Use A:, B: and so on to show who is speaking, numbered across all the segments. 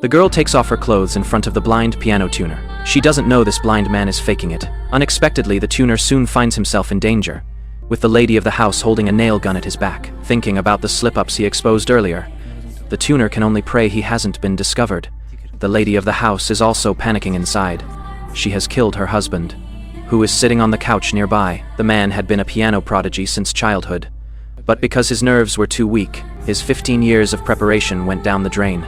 A: The girl takes off her clothes in front of the blind piano tuner. She doesn't know this blind man is faking it. Unexpectedly, the tuner soon finds himself in danger, with the lady of the house holding a nail gun at his back. Thinking about the slip-ups he exposed earlier, the tuner can only pray he hasn't been discovered. The lady of the house is also panicking inside. She has killed her husband, who is sitting on the couch nearby. The man had been a piano prodigy since childhood, but because his nerves were too weak, his 15 years of preparation went down the drain.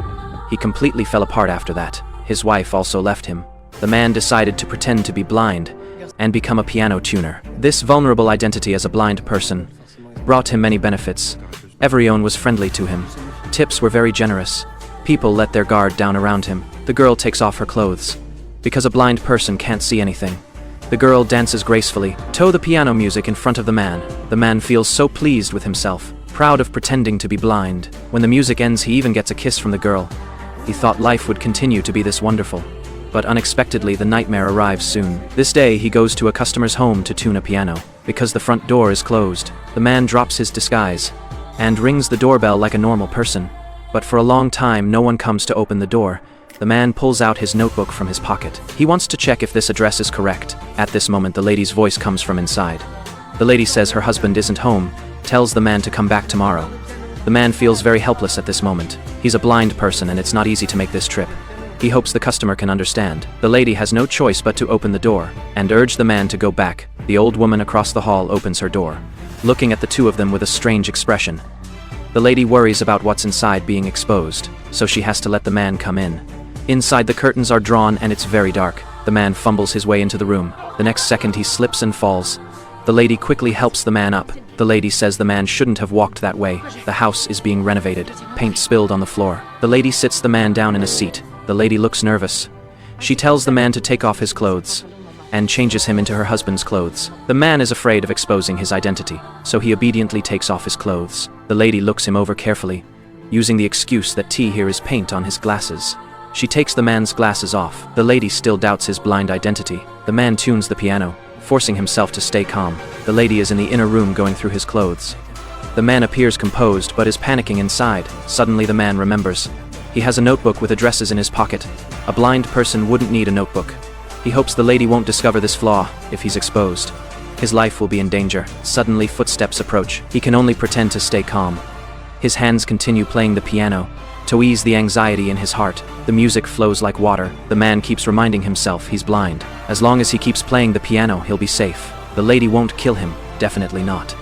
A: He completely fell apart after that. His wife also left him. The man decided to pretend to be blind and become a piano tuner. This vulnerable identity as a blind person brought him many benefits. Everyone was friendly to him. Tips were very generous. People let their guard down around him. The girl takes off her clothes, because a blind person can't see anything. The girl dances gracefully, toe the piano music in front of the man. The man feels so pleased with himself, proud of pretending to be blind. When the music ends, he even gets a kiss from the girl. He thought life would continue to be this wonderful. But unexpectedly, the nightmare arrives soon. This day, he goes to a customer's home to tune a piano. Because the front door is closed, the man drops his disguise and rings the doorbell like a normal person. But for a long time, no one comes to open the door. The man pulls out his notebook from his pocket. He wants to check if this address is correct. At this moment, the lady's voice comes from inside. The lady says her husband isn't home, tells the man to come back tomorrow. The man feels very helpless at this moment. He's a blind person and it's not easy to make this trip. He hopes the customer can understand. The lady has no choice but to open the door and urge the man to go back. The old woman across the hall opens her door, looking at the two of them with a strange expression. The lady worries about what's inside being exposed, so she has to let the man come in. Inside, the curtains are drawn and it's very dark. The man fumbles his way into the room. The next second, he slips and falls. The lady quickly helps the man up. The lady says the man shouldn't have walked that way. The house is being renovated. Paint spilled on the floor. The lady sits the man down in a seat. The lady looks nervous. She tells the man to take off his clothes and changes him into her husband's clothes. The man is afraid of exposing his identity, so he obediently takes off his clothes. The lady looks him over carefully, using the excuse that here is paint on his glasses. She takes the man's glasses off. The lady still doubts his blind identity. The man tunes the piano, forcing himself to stay calm. The lady is in the inner room going through his clothes. The man appears composed but is panicking inside. Suddenly the man remembers. He has a notebook with addresses in his pocket. A blind person wouldn't need a notebook. He hopes the lady won't discover this flaw if he's exposed. His life will be in danger. Suddenly footsteps approach. He can only pretend to stay calm. His hands continue playing the piano to ease the anxiety in his heart. The music flows like water. The man keeps reminding himself he's blind. As long as he keeps playing the piano, he'll be safe. The lady won't kill him. Definitely not.